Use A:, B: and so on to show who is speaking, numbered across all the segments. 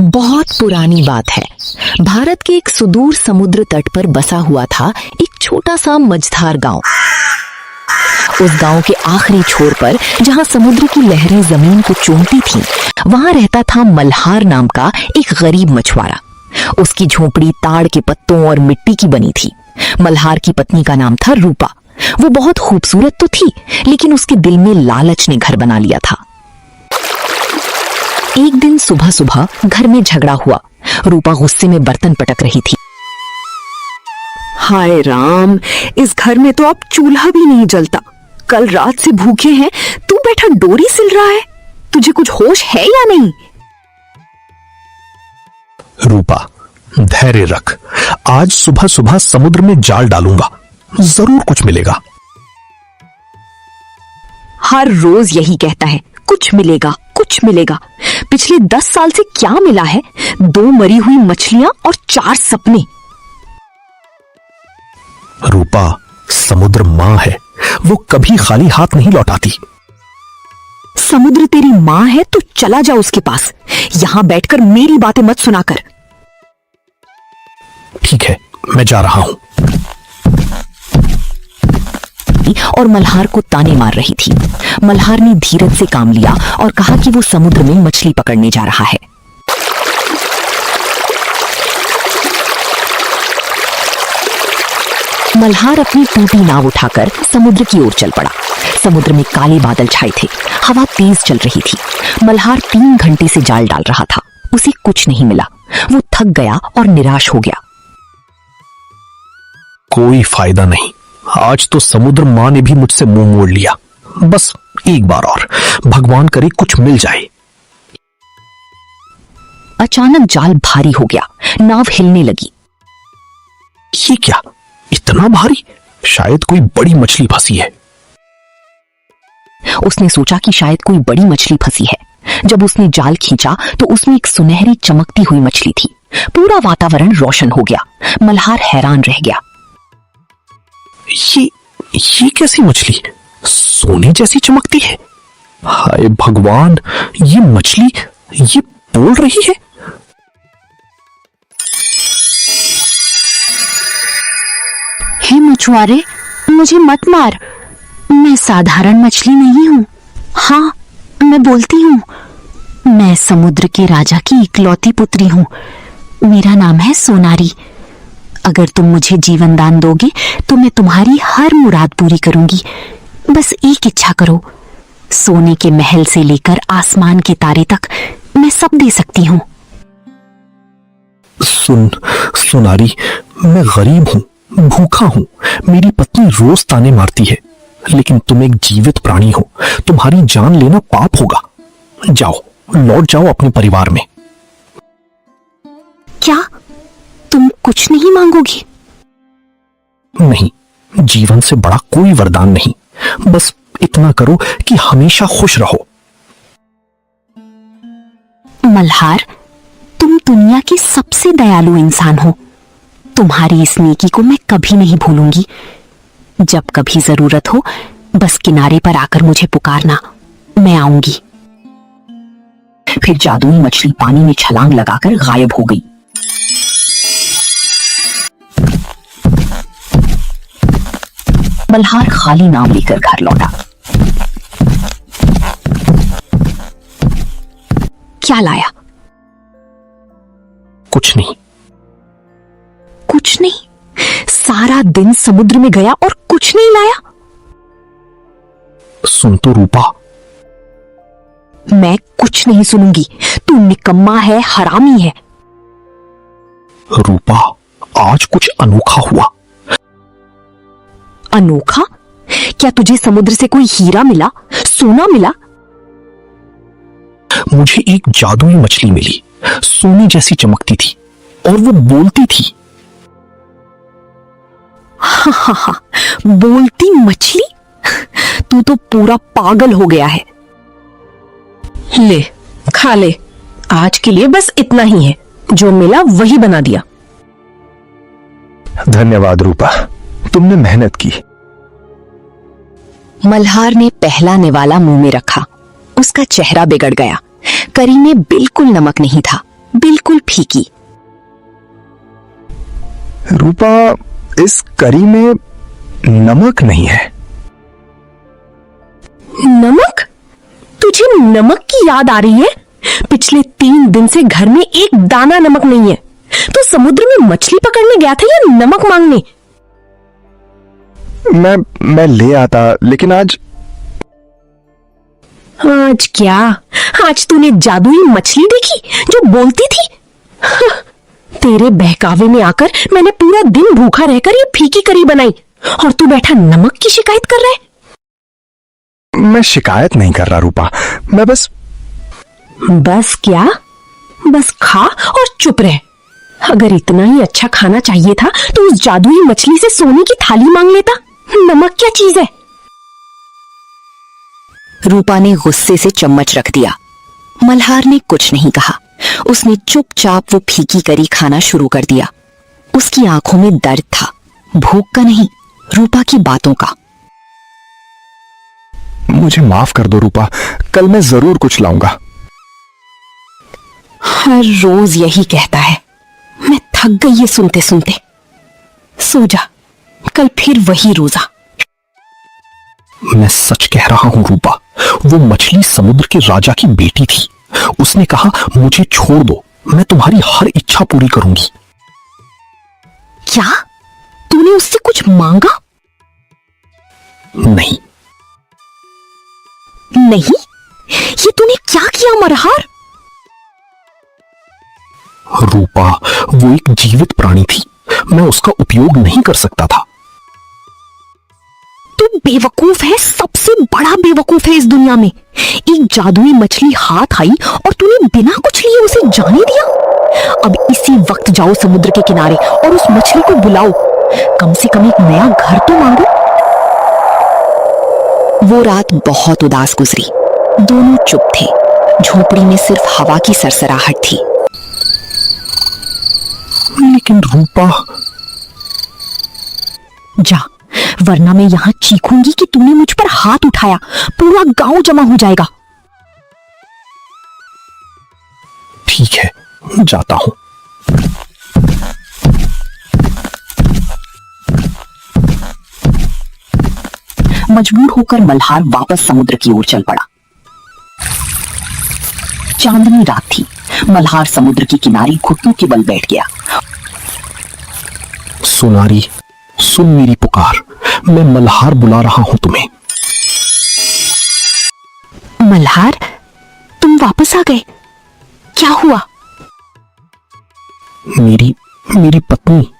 A: बहुत पुरानी बात है। भारत के एक सुदूर समुद्र तट पर बसा हुआ था एक छोटा सा मझधार गांव। उस गांव के आखिरी छोर पर, जहां समुद्र की लहरें जमीन को चूमती थीं, वहां रहता था मल्हार नाम का एक गरीब मछुआरा। उसकी झोपड़ी ताड़ के पत्तों और मिट्टी की बनी थी। मल्हार की पत्नी का नाम था रूपा। वो बहुत खूबसूरत तो थी, लेकिन उसके दिल में लालच ने घर बना लिया था। एक दिन सुबह सुबह घर में झगड़ा हुआ। रूपा गुस्से में बर्तन पटक रही थी।
B: हाय राम, इस घर में तो अब चूल्हा भी नहीं जलता। कल रात से भूखे हैं, तू बैठा डोरी सिल रहा है। तुझे कुछ होश है या नहीं?
C: रूपा, धैर्य रख। आज सुबह सुबह समुद्र में जाल डालूंगा, जरूर कुछ मिलेगा।
B: हर रोज यही कहता है, कुछ मिलेगा कुछ मिलेगा। पिछले 10 साल से क्या मिला है? 2 मरी हुई मछलियां और 4 सपने।
C: रूपा, समुद्र मां है, वो कभी खाली हाथ नहीं लौटाती।
B: समुद्र तेरी मां है तो चला जा उसके पास। यहां बैठकर मेरी बातें मत सुना कर।
C: ठीक है, मैं जा रहा हूं।
A: और मल्हार को ताने मार रही थी। मल्हार ने धीरज से काम लिया और कहा कि वो समुद्र में मछली पकड़ने जा रहा है। मल्हार अपनी टूटी नाव उठाकर समुद्र की ओर चल पड़ा। समुद्र में काले बादल छाए थे, हवा तेज चल रही थी। मल्हार 3 घंटे से जाल डाल रहा था, उसे कुछ नहीं मिला। वो थक गया और निराश हो गया।
C: कोई फायदा नहीं, आज तो समुद्र मां ने भी मुझसे मुंह मोड़ लिया। बस एक बार और, भगवान करे कुछ मिल जाए।
A: अचानक जाल भारी हो गया, नाव हिलने लगी।
C: ये क्या, इतना भारी? शायद कोई बड़ी मछली फंसी है।
A: उसने सोचा कि शायद कोई बड़ी मछली फंसी है। जब उसने जाल खींचा तो उसमें एक सुनहरी चमकती हुई मछली थी। पूरा वातावरण रोशन हो गया। मल्हार हैरान रह गया।
C: ये कैसी मछली? सोने जैसी चमकती है। हाय भगवान, ये मछली ये बोल रही है।
D: हे मछुआरे, मुझे मत मार। मैं साधारण मछली नहीं हूँ। हाँ, मैं बोलती हूँ। मैं समुद्र के राजा की इकलौती पुत्री हूँ। मेरा नाम है सोनारी। अगर तुम मुझे जीवन दान दोगे तो मैं तुम्हारी हर मुराद पूरी करूंगी। बस एक इच्छा करो। सोने के महल से लेकर आसमान के तारे तक मैं सब दे सकती हूँ।
C: सोनारी, मैं गरीब हूँ, भूखा हूँ। मेरी पत्नी रोज ताने मारती है, लेकिन तुम एक जीवित प्राणी हो। तुम्हारी जान लेना पाप होगा। जाओ, लौट जाओ अपने परिवार में।
D: क्या तुम कुछ नहीं मांगोगी?
C: नहीं, जीवन से बड़ा कोई वरदान नहीं। बस इतना करो कि हमेशा खुश रहो।
D: मल्हार, तुम दुनिया के सबसे दयालु इंसान हो। तुम्हारी इस नेकी को मैं कभी नहीं भूलूंगी। जब कभी जरूरत हो, बस किनारे पर आकर मुझे पुकारना, मैं आऊंगी।
A: फिर जादुई मछली पानी में छलांग लगाकर गायब हो गई। मल्हार खाली नाव लेकर घर लौटा।
D: क्या लाया?
C: कुछ नहीं।
B: कुछ नहीं? सारा दिन समुद्र में गया और कुछ नहीं लाया?
C: सुन तो रूपा।
B: मैं कुछ नहीं सुनूंगी। तू निकम्मा है, हरामी है।
C: रूपा, आज कुछ अनोखा हुआ।
B: अनोखा? क्या तुझे समुद्र से कोई हीरा मिला, सोना मिला?
C: मुझे एक जादुई मछली मिली, सोने जैसी चमकती थी और वो बोलती थी।
B: हा, बोलती मछली? तू तो पूरा पागल हो गया है।
E: ले, खा ले। आज के लिए बस इतना ही है, जो मिला वही बना दिया।
C: धन्यवाद रूपा, तुमने मेहनत की।
A: मल्हार ने पहला निवाला मुंह में रखा। उसका चेहरा बिगड़ गया। करी में बिल्कुल नमक नहीं था।
B: बिल्कुल फीकी।
F: रूपा, इस करी में नमक नहीं है।
E: नमक? तुझे नमक की याद आ रही है? पिछले 3 दिन से घर में एक दाना नमक नहीं है। तो समुद्र में मछली पकड़ने गया था या नमक मांगने?
F: मैं ले आता, लेकिन आज
E: क्या? आज तूने जादुई मछली देखी जो बोलती थी? तेरे बहकावे में आकर मैंने पूरा दिन भूखा रहकर ये फीकी करी बनाई और तू बैठा नमक की शिकायत कर रहा है।
F: मैं शिकायत नहीं कर रहा रूपा, मैं बस
E: क्या? बस खा और चुप रह। अगर इतना ही अच्छा खाना चाहिए था तो उस जादुई मछली से सोने की थाली मांग लेता। नमक क्या चीज है?
B: रूपा ने गुस्से से चम्मच रख दिया। मल्हार ने कुछ नहीं कहा। उसने चुपचाप वो फीकी करी खाना शुरू कर दिया। उसकी आंखों में दर्द था, भूख का नहीं, रूपा की बातों का।
F: मुझे माफ कर दो रूपा, कल मैं जरूर कुछ लाऊंगा।
B: हर रोज यही कहता है। मैं थक गई ये सुनते सुनते। सो जा, कल फिर वही रोजा।
C: मैं सच कह रहा हूं रूपा, वो मछली समुद्र के राजा की बेटी थी। उसने कहा मुझे छोड़ दो, मैं तुम्हारी हर इच्छा पूरी करूंगी।
B: क्या तूने उससे कुछ मांगा?
C: नहीं।
B: नहीं? ये तूने क्या किया मल्हार?
C: रूपा, वो एक जीवित प्राणी थी, मैं उसका उपयोग नहीं कर सकता था।
B: तू बेवकूफ है, सबसे बड़ा बेवकूफ है इस दुनिया में। एक जादुई मछली हाथ आई और तूने बिना कुछ लिए उसे जाने दिया। अब इसी वक्त जाओ समुद्र के किनारे और उस मछली को बुलाओ। कम से कम एक नया घर तो मांगो। वो रात बहुत उदास गुजरी। दोनों चुप थे। झोपड़ी में सिर्फ हवा की सरसराहट थी।
C: लेकिन रूपा,
B: जा, वरना मैं यहां चीखूंगी कि तूने मुझ पर हाथ उठाया। पूरा गांव जमा हो जाएगा।
C: ठीक है, जाता हूं।
B: मजबूर होकर मल्हार वापस समुद्र की ओर चल पड़ा। चांदनी रात थी। मल्हार समुद्र के किनारे घुटनों के बल बैठ गया।
C: सुनारी, सुन मेरी पुकार, मैं मल्हार बुला रहा हूं तुम्हें।
B: मल्हार, तुम वापस आ गए? क्या हुआ?
C: मेरी पत्नी,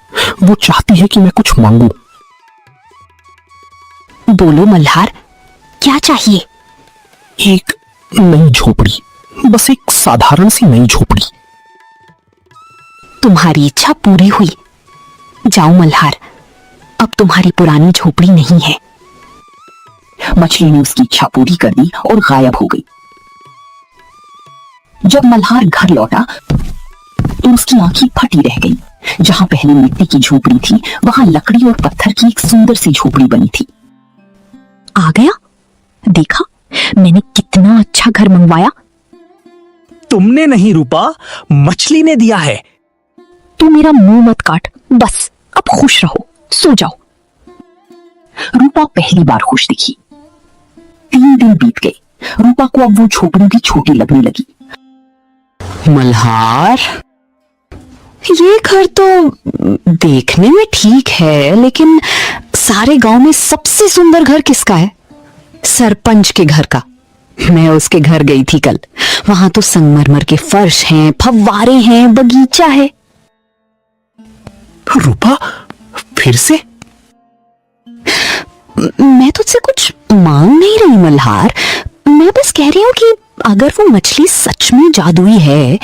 C: वो चाहती है कि मैं कुछ मांगू।
B: बोलो मल्हार, क्या चाहिए?
C: एक नई झोपड़ी, बस एक साधारण सी नई झोपड़ी।
B: तुम्हारी इच्छा पूरी हुई। जाओ मल्हार, अब तुम्हारी पुरानी झोपड़ी नहीं है। मछली ने उसकी इच्छा पूरी कर दी और गायब हो गई। जब मल्हार घर लौटा तो उसकी आंखें फटी रह गई। जहां पहले मिट्टी की झोपड़ी थी, वहां लकड़ी और पत्थर की एक सुंदर सी झोपड़ी बनी थी। आ गया? देखा, मैंने कितना अच्छा घर मंगवाया।
G: तुमने नहीं रूपा, मछली ने दिया है।
B: तू मेरा मुंह मत काट, बस अब खुश रहो, सो जाओ। रूपा पहली बार खुश दिखी। 3 दिन बीत गए। रूपा को अब वो झोपड़ी भी छोटी लगने लगी। मल्हार, ये घर तो देखने में ठीक है, लेकिन सारे गांव में सबसे सुंदर घर किसका है? सरपंच के घर का। मैं उसके घर गई थी कल। वहां तो संगमरमर के फर्श हैं, फव्वारे हैं, बगीचा है।
C: रूपा, फिर से?
B: मैं तुझसे कुछ मांग नहीं रही मल्हार, मैं बस कह रही हूं कि अगर वो मछली सच में जादुई है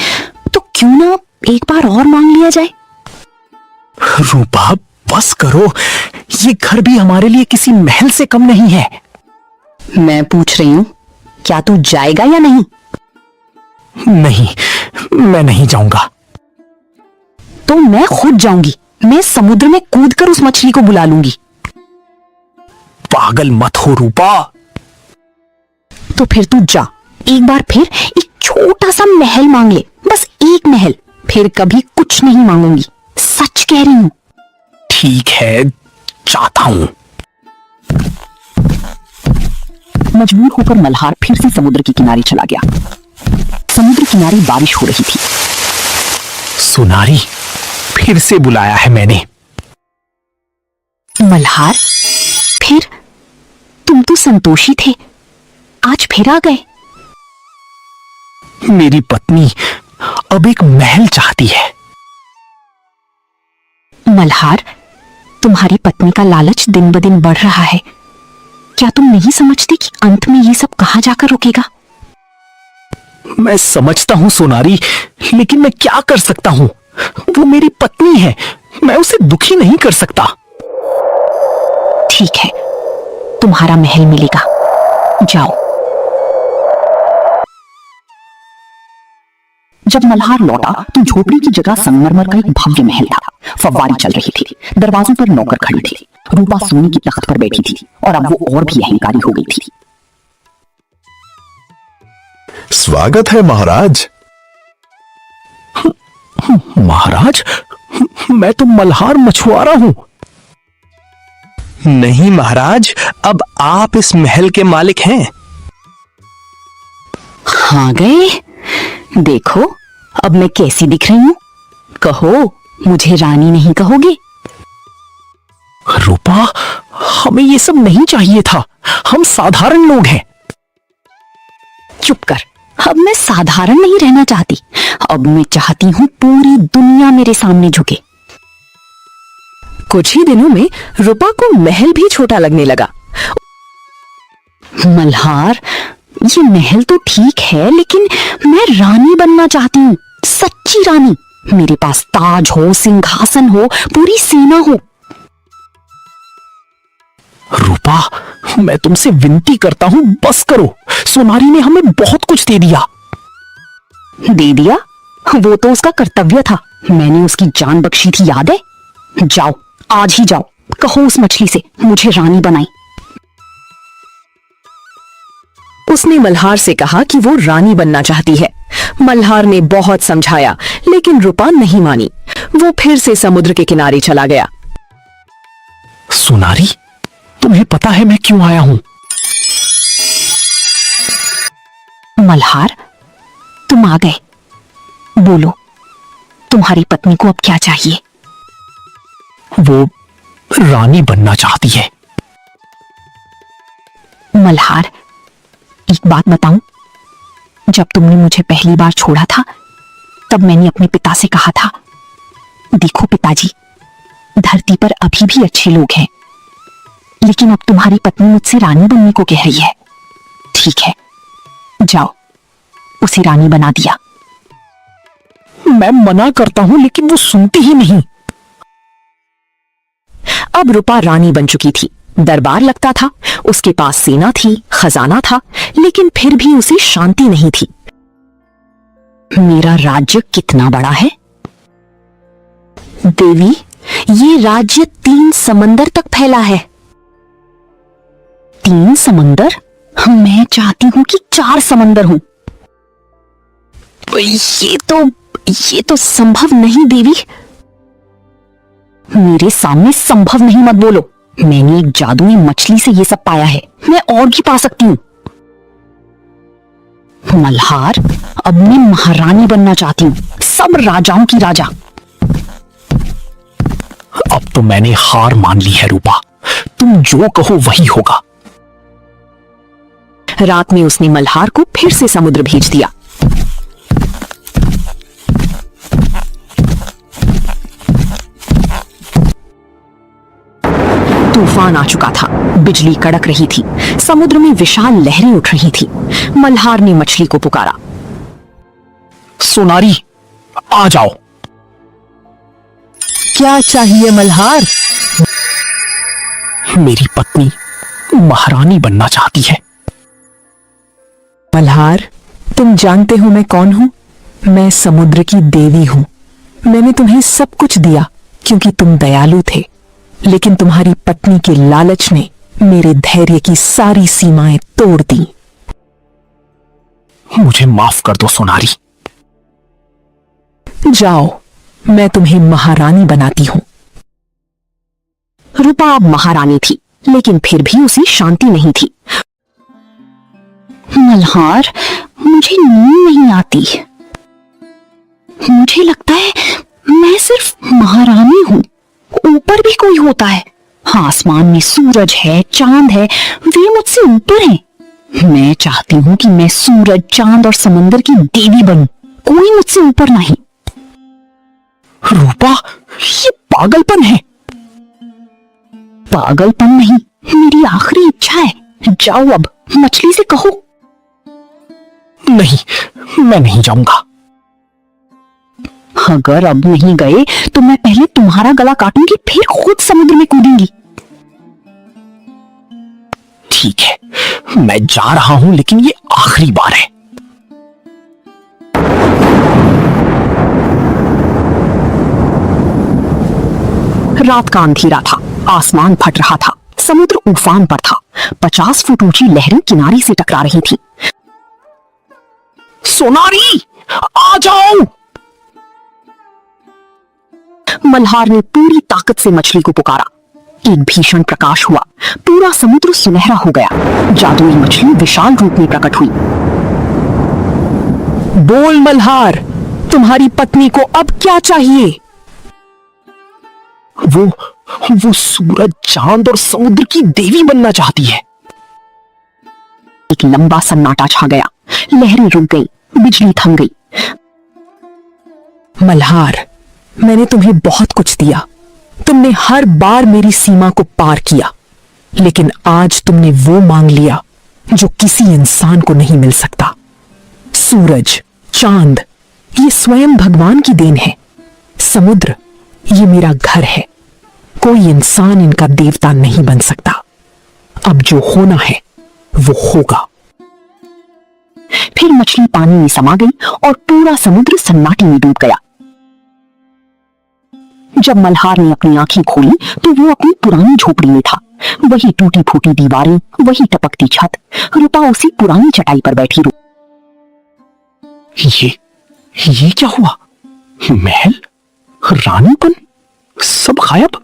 B: तो क्यों ना एक बार और मांग लिया जाए।
C: रूपा, बस करो, ये घर भी हमारे लिए किसी महल से कम नहीं है।
B: मैं पूछ रही हूं, क्या तू जाएगा या नहीं?
C: नहीं, मैं नहीं जाऊंगा।
B: तो मैं खुद जाऊंगी। मैं समुद्र में कूदकर उस मछली को बुला लूंगी।
C: पागल मत हो रूपा।
B: तो फिर तू जा, एक बार फिर एक छोटा सा महल मांग ले, बस एक महल, फिर कभी कुछ नहीं मांगूंगी, सच कह रही हूं।
C: ठीक है, चाहता हूं।
B: मजबूर होकर मल्हार फिर से समुद्र के किनारे चला गया। समुद्र किनारे बारिश हो रही थी।
C: सुनारी, फिर से बुलाया है मैंने।
B: मल्हार, फिर तुम तो संतोषी थे, आज फिर आ गए।
C: मेरी पत्नी अब एक महल चाहती है।
B: मल्हार, तुम्हारी पत्नी का लालच दिन ब दिन बढ़ रहा है। क्या तुम नहीं समझते कि अंत में ये सब कहां जाकर रुकेगा?
C: मैं समझता हूं सोनारी, लेकिन मैं क्या कर सकता हूं? वो मेरी पत्नी है, मैं उसे दुखी नहीं कर सकता।
B: ठीक है, तुम्हारा महल मिलेगा, जाओ। जब मल्हार लौटा तो झोपड़ी की जगह संगमरमर का एक भव्य महल था। फव्वारी चल रही थी, दरवाजों पर नौकर खड़े थे। रूपा सोने की तख्त पर बैठी थी और अब वो और भी अहंकारी हो गई थी।
F: स्वागत है महाराज।
C: महाराज, मैं तो मल्हार मछुआरा हूं।
G: नहीं महाराज, अब आप इस महल के मालिक हैं।
B: हाँ गए, देखो अब मैं कैसी दिख रही हूं। कहो, मुझे रानी नहीं कहोगे?
C: रूपा, हमें ये सब नहीं चाहिए था, हम साधारण लोग हैं।
B: चुप कर, अब मैं साधारण नहीं रहना चाहती, अब मैं चाहती हूं पूरी दुनिया मेरे सामने झुके।
E: कुछ ही दिनों में रूपा को महल भी छोटा लगने लगा।
B: मल्हार, ये महल तो ठीक है, लेकिन मैं रानी बनना चाहती हूँ, सच्ची रानी। मेरे पास ताज हो, सिंहासन हो, पूरी सेना हो।
C: रूपा, मैं तुमसे विनती करता हूं, बस करो। सोनारी ने हमें बहुत कुछ दे दिया।
B: दे दिया? वो तो उसका कर्तव्य था, मैंने उसकी जान बख्शी थी, याद है? जाओ, आज ही जाओ, कहो उस मछली से मुझे रानी बनाई।
E: उसने मल्हार से कहा कि वो रानी बनना चाहती है। मल्हार ने बहुत समझाया, लेकिन रूपा नहीं मानी। वो फिर से समुद्र के किनारे चला गया।
C: सोनारी, तुम्हें पता है मैं क्यों आया हूं?
B: मल्हार, तुम आ गए, बोलो, तुम्हारी पत्नी को अब क्या चाहिए?
C: वो रानी बनना चाहती है।
B: मल्हार, एक बात बताऊं, जब तुमने मुझे पहली बार छोड़ा था, तब मैंने अपने पिता से कहा था, देखो पिताजी, धरती पर अभी भी अच्छे लोग हैं, लेकिन अब तुम्हारी पत्नी मुझसे रानी बनने को कह रही है। ठीक है, जाओ, उसे रानी बना दिया।
C: मैं मना करता हूं, लेकिन वो सुनती ही नहीं।
E: अब रूपा रानी बन चुकी थी। दरबार लगता था, उसके पास सेना थी, खजाना था, लेकिन फिर भी उसे शांति नहीं थी।
B: मेरा राज्य कितना बड़ा है देवी? ये राज्य 3 समंदर तक फैला है। 3 समंदर? मैं चाहती हूं कि 4 समंदर हों। ये तो संभव नहीं देवी। मेरे सामने संभव नहीं मत बोलो। मैंने एक जादुई मछली से ये सब पाया है, मैं और भी पा सकती हूं। मल्हार, अब मैं महारानी बनना चाहती हूं, सब राजाओं की राजा।
C: अब तो मैंने हार मान ली है रूपा, तुम जो कहो वही होगा।
E: रात में उसने मल्हार को फिर से समुद्र भेज दिया। तूफान आ चुका था, बिजली कड़क रही थी, समुद्र में विशाल लहरें उठ रही थी। मल्हार ने मछली को पुकारा,
C: सोनारी, आ जाओ।
E: क्या चाहिए मल्हार?
C: मेरी पत्नी महारानी बनना चाहती है।
E: मल्हार, तुम जानते हो मैं कौन हूं? मैं समुद्र की देवी हूं। मैंने तुम्हें सब कुछ दिया क्योंकि तुम दयालु थे, लेकिन तुम्हारी पत्नी के लालच ने मेरे धैर्य की सारी सीमाएं तोड़ दी।
C: मुझे माफ कर दो सोनारी।
A: जाओ, मैं तुम्हें महारानी बनाती हूं।
B: रूपा अब महारानी थी, लेकिन फिर भी उसे शांति नहीं थी। मल्हार, मुझे नींद नहीं आती। मुझे लगता है मैं सिर्फ महारानी हूं, ऊपर भी कोई होता है। आसमान में सूरज है, चांद है, वे मुझसे ऊपर हैं। मैं चाहती हूं कि मैं सूरज, चांद और समंदर की देवी बनूं, कोई मुझसे ऊपर नहीं।
C: रूपा, ये पागलपन है।
B: पागलपन नहीं, मेरी आखिरी इच्छा है। जाओ अब, मछली से कहो।
C: नहीं, मैं नहीं जाऊंगा।
B: अगर अब नहीं गए तो मैं पहले तुम्हारा गला काटूंगी, फिर खुद समुद्र में कूदूंगी।
C: ठीक है, मैं जा रहा हूं, लेकिन ये आखिरी बार है।
B: रात का अंधेरा था, आसमान फट रहा था, समुद्र उफान पर था। 50 फुट ऊंची लहरें किनारे से टकरा रही थी।
C: सोनारी, आ जाओ।
B: मल्हार ने पूरी ताकत से मछली को पुकारा। एक भीषण प्रकाश हुआ, पूरा समुद्र सुनहरा हो गया। जादुई मछली विशाल रूप में प्रकट हुई।
A: बोल मल्हार, तुम्हारी पत्नी को अब क्या चाहिए?
C: वो सूरज, चांद और समुद्र की देवी बनना चाहती है।
B: एक लंबा सन्नाटा छा गया, लहरें रुक गई, बिजली थम गई।
A: मल्हार, मैंने तुम्हें बहुत कुछ दिया, तुमने हर बार मेरी सीमा को पार किया, लेकिन आज तुमने वो मांग लिया जो किसी इंसान को नहीं मिल सकता। सूरज, चांद, ये स्वयं भगवान की देन है। समुद्र, ये मेरा घर है। कोई इंसान इनका देवता नहीं बन सकता। अब जो होना है वो होगा।
B: फिर मछली पानी में समा गई और पूरा समुद्र सन्नाटे में डूब गया। जब मल्हार ने अपनी आंखें खोली तो वो अपनी पुरानी झोपड़ी में था। वही टूटी फूटी दीवारें, वही टपकती छत। रूपा उसी पुरानी चटाई पर बैठी रो।
C: ये क्या हुआ? महल, रानीपन, सब गायब।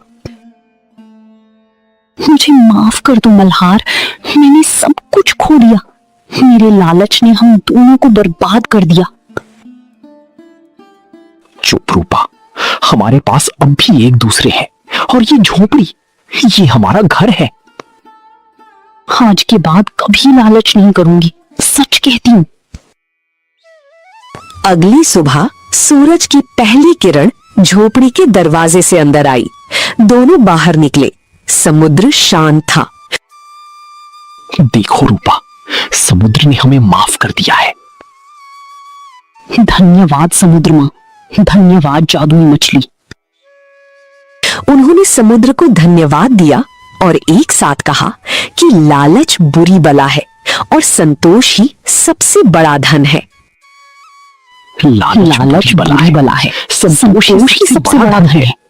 B: मुझे माफ कर दो मल्हार, मैंने सब कुछ खो दिया। मेरे लालच ने हम दोनों को बर्बाद कर दिया।
C: चुप रूपा, हमारे पास अब भी एक दूसरे हैं, और ये झोपड़ी, ये हमारा घर है।
B: आज के बाद कभी लालच नहीं करूंगी, सच कहती हूं।
A: अगली सुबह सूरज की पहली किरण झोपड़ी के दरवाजे से अंदर आई। दोनों बाहर निकले। समुद्र शांत था।
C: देखो रूपा, समुद्र ने हमें माफ कर दिया है।
B: धन्यवाद समुद्र मां, धन्यवाद जादुई मछली।
A: उन्होंने समुद्र को धन्यवाद दिया और एक साथ कहा कि लालच बुरी बला है और संतोष ही सबसे बड़ा धन है।
C: लालच बुरी बला है,
B: संतोष ही सबसे बड़ा धन है।